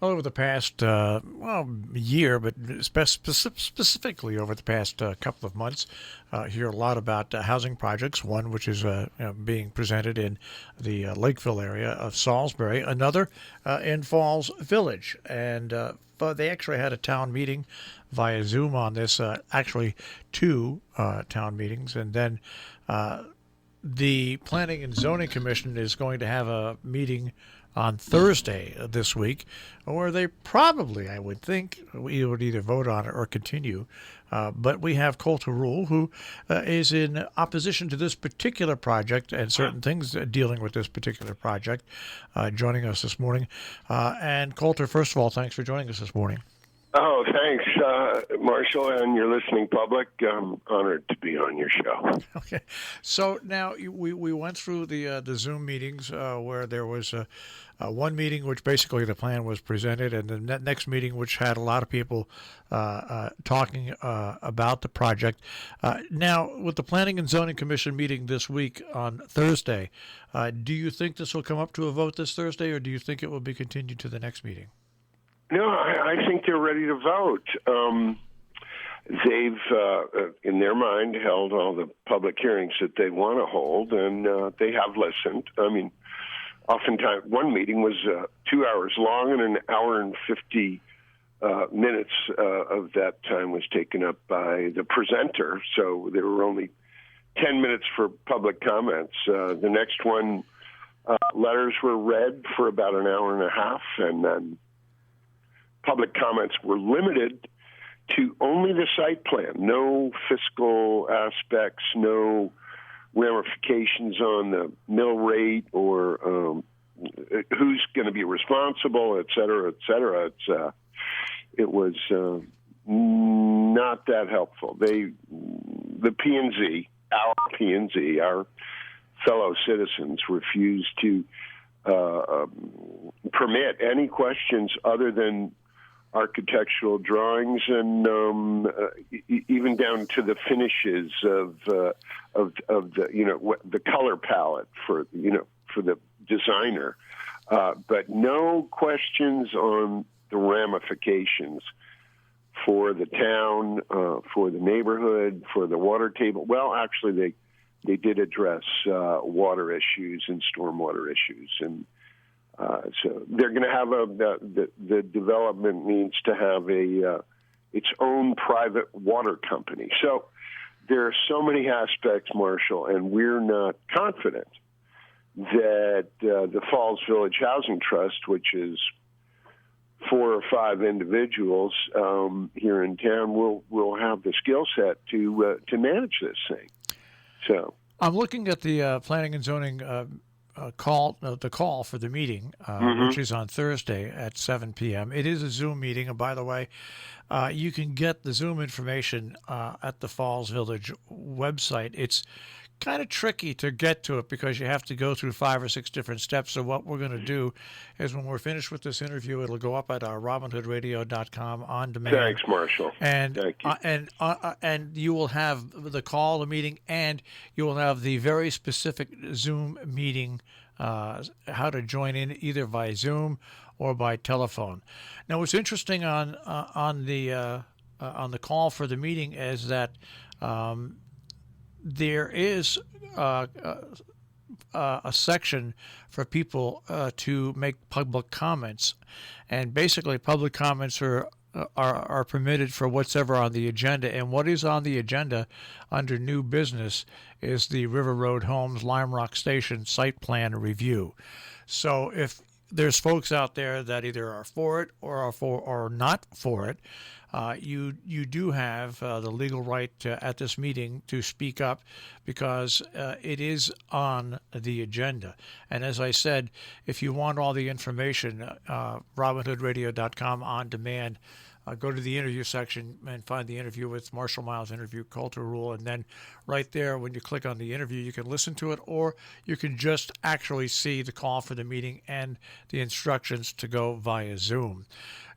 Over the past year, but specifically over the past couple of months, hear a lot about housing projects. One which is being presented in the Lakeville area of Salisbury, another in Falls Village, and but they actually had a town meeting via Zoom on this. Actually, two town meetings, and then the Planning and Zoning Commission is going to have a meeting on Thursday this week, where they probably, I would think, we would either vote on it or continue. But we have Colter Rule, who is in opposition to this particular project and certain things dealing with this particular project, joining us this morning. And Colter, first of all, thanks for joining us this morning. Oh, thanks, Marshall, and your listening public. I'm honored to be on your show. Okay, so now we went through the Zoom meetings where there was one meeting which basically the plan was presented, and the next meeting which had a lot of people talking about the project. Now, with the Planning and Zoning Commission meeting this week on Thursday, do you think this will come up to a vote this Thursday, or do you think it will be continued to the next meeting? No, I think they're ready to vote. They've, in their mind, held all the public hearings that they want to hold, and they have listened. I mean, oftentimes one meeting was 2 hours long, and an hour and 50 minutes of that time was taken up by the presenter, so there were only 10 minutes for public comments. The next one, letters were read for about an hour and a half, and then public comments were limited to only the site plan, no fiscal aspects, no ramifications on the mill rate or who's going to be responsible, et cetera, et cetera. It was not that helpful. The P&Z, our fellow citizens, refused to permit any questions other than architectural drawings, and even down to the finishes of the the color palette for the designer, but no questions on the ramifications for the town, for the neighborhood, for the water table. Well, actually, they did address water issues and stormwater issues, and so they're going to have the development needs to have its own private water company. So there are so many aspects, Marshall, and we're not confident that the Falls Village Housing Trust, which is 4 or 5 individuals here in town, will have the skill set to manage this thing. So I'm looking at the Planning and Zoning the call for the meeting, which is on Thursday at 7 p.m. It is a Zoom meeting, and by the way, you can get the Zoom information at the Falls Village website. It's kind of tricky to get to it because you have to go through 5 or 6 different steps. So what we're going to do is when we're finished with this interview, it'll go up at our RobinHoodRadio.com on demand. Thanks, Marshall. And Thank you. And you will have the call, the meeting, and you will have the very specific Zoom meeting, how to join in either by Zoom or by telephone. Now, what's interesting on the call for the meeting is that there is a section for people to make public comments, and basically public comments are permitted for whatever on the agenda. And what is on the agenda under new business is the River Road Homes Lime Rock Station site plan review. So if there's folks out there that either are for it or not for it, you do have the legal right at this meeting to speak up because it is on the agenda. And as I said, if you want all the information, RobinHoodRadio.com on demand, go to the interview section and find the interview with Marshall Miles' interview, Colter Rule, and then right there when you click on the interview, you can listen to it, or you can just actually see the call for the meeting and the instructions to go via Zoom.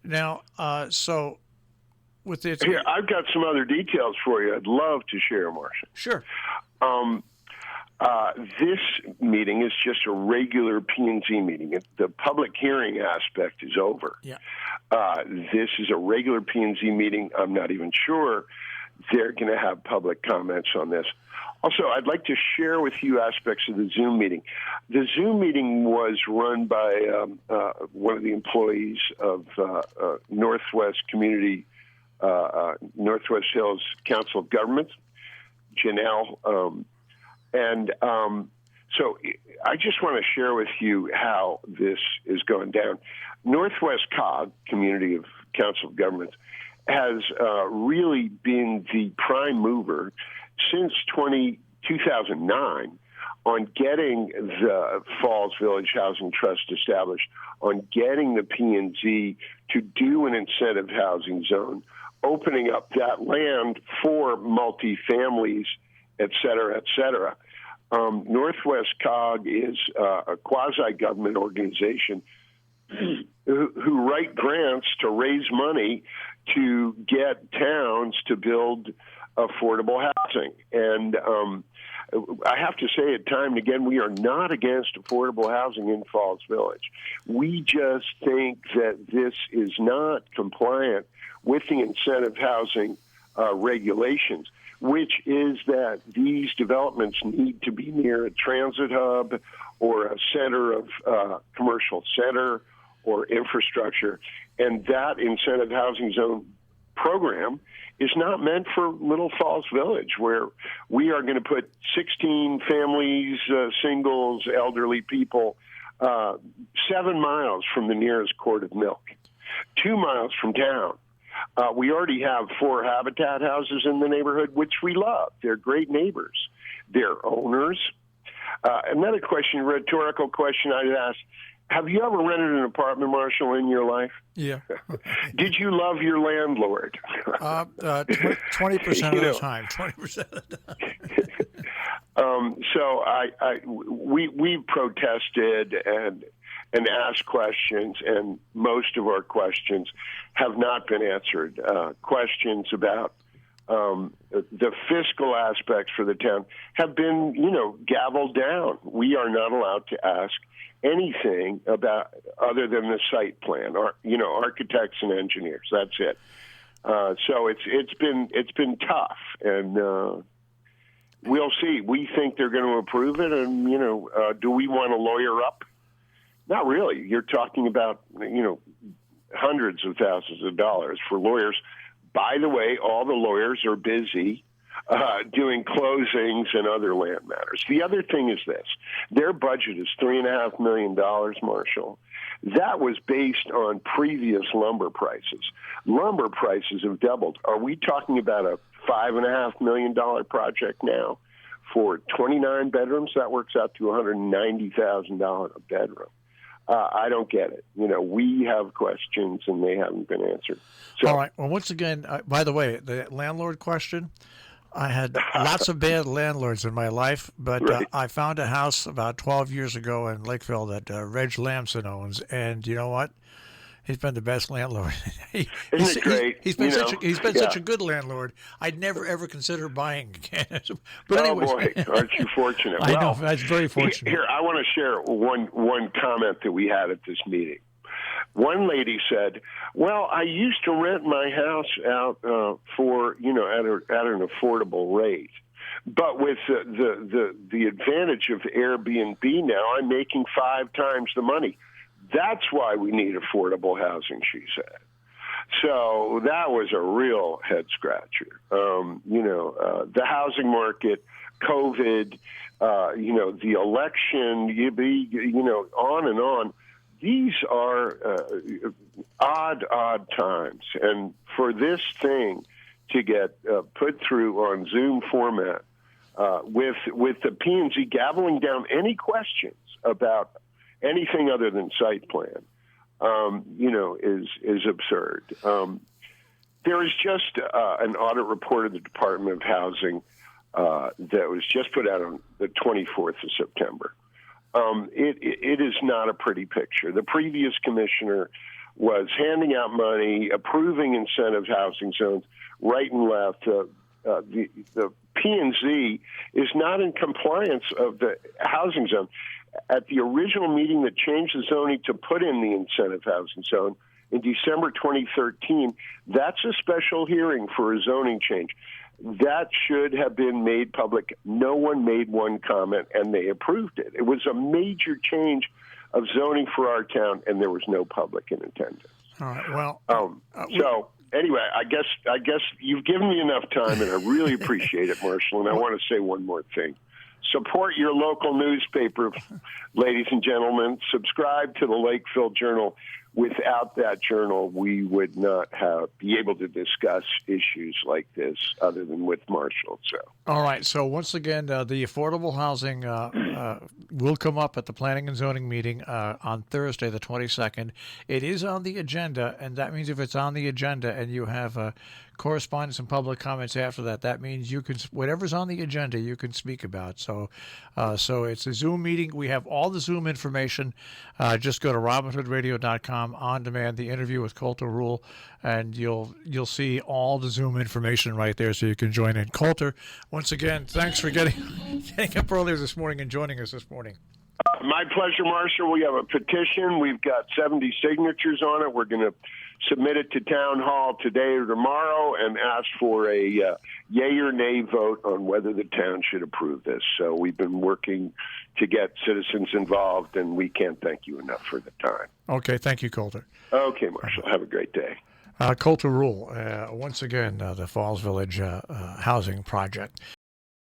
Now, so with it, here, I've got some other details for you. I'd love to share, Marshall. Sure. This meeting is just a regular P&Z meeting. The public hearing aspect is over. Yeah. This is a regular P&Z meeting. I'm not even sure they're going to have public comments on this. Also, I'd like to share with you aspects of the Zoom meeting. The Zoom meeting was run by one of the employees of Northwest Hills Council of Governments, Janelle. So I just want to share with you how this is going down. Northwest COG, Community of Council of Governments, has really been the prime mover since 2009 on getting the Falls Village Housing Trust established, on getting the P&Z to do an incentive housing zone, opening up that land for multifamilies, et cetera, et cetera. Northwest COG is a quasi-government organization who write grants to raise money to get towns to build affordable housing. And I have to say it time and again, we are not against affordable housing in Falls Village. We just think that this is not compliant with the incentive housing regulations, which is that these developments need to be near a transit hub or a center of commercial center or infrastructure. And that incentive housing zone program is not meant for Little Falls Village, where we are going to put 16 families, singles, elderly people, 7 miles from the nearest quart of milk, 2 miles from town. We already have 4 Habitat houses in the neighborhood, which we love. They're great neighbors. They're owners. Another question, rhetorical question I'd ask, have you ever rented an apartment, Marshall, in your life? Yeah. Did you love your landlord? 20% of the time. 20% of the time. We protested and asked questions, and most of our questions have not been answered. Questions about the fiscal aspects for the town have been, gavelled down. We are not allowed to ask anything about other than the site plan, or architects and engineers. That's it. So it's been tough, and we'll see. We think they're going to approve it, and do we want to lawyer up? Not really. You're talking about hundreds of thousands of dollars for lawyers. By the way, all the lawyers are busy doing closings and other land matters. The other thing is this. Their budget is $3.5 million, Marshall. That was based on previous lumber prices. Lumber prices have doubled. Are we talking about a $5.5 million project now for 29 bedrooms? That works out to $190,000 a bedroom. I don't get it. We have questions and they haven't been answered. So, all right. Well, once again, by the way, the landlord question, I had lots of bad landlords in my life, but right. I found a house about 12 years ago in Lakeville that Reg Lamson owns, and you know what? He's been the best landlord. Isn't it great? He's been such a good landlord. I'd never ever consider buying again. But anyways, boy, aren't you fortunate? I know, that's very fortunate. Here, I want to share one comment that we had at this meeting. One lady said, "Well, I used to rent my house out for at an affordable rate, but with the advantage of Airbnb now, I'm making 5 times the money. That's why we need affordable housing," she said. So that was a real head scratcher. The housing market, COVID, the election, on and on. These are odd times. And for this thing to get put through on Zoom format with the P&Z gaveling down any questions about anything other than site plan, is absurd. There is just an audit report of the Department of Housing that was just put out on the 24th of September. It is not a pretty picture. The previous commissioner was handing out money, approving incentive housing zones right and left, the P&Z is not in compliance of the housing zone. At the original meeting that changed the zoning to put in the incentive housing zone in December 2013, that's a special hearing for a zoning change. That should have been made public. No one made one comment, and they approved it. It was a major change of zoning for our town, and there was no public in attendance. All right. Well, so anyway, I guess you've given me enough time, and I really appreciate it, Marshall. And I want to say one more thing. Support your local newspaper, ladies and gentlemen. Subscribe to the Lakeville Journal. Without that journal, we would not be able to discuss issues like this other than with Marshall. So, all right. So once again, the affordable housing will come up at the Planning and Zoning meeting on Thursday, the 22nd. It is on the agenda, and that means if it's on the agenda and you have correspondence and public comments after that, that means you can, whatever's on the agenda, you can speak about. So it's a Zoom meeting. We have all the Zoom information. Just go to robinhoodradio.com on demand, the interview with Colter Rule, and you'll see all the Zoom information right there, so you can join in. Colter, once again, thanks for getting up earlier this morning and joining us this morning. My pleasure, Marshall. We have a petition. We've got 70 signatures on it. We're going to submit it to Town Hall today or tomorrow and ask for a yay or nay vote on whether the town should approve this. So we've been working to get citizens involved, and we can't thank you enough for the time. Okay, thank you, Colter. Okay, Marshall. Have a great day. Colter Rule, once again, the Falls Village housing project.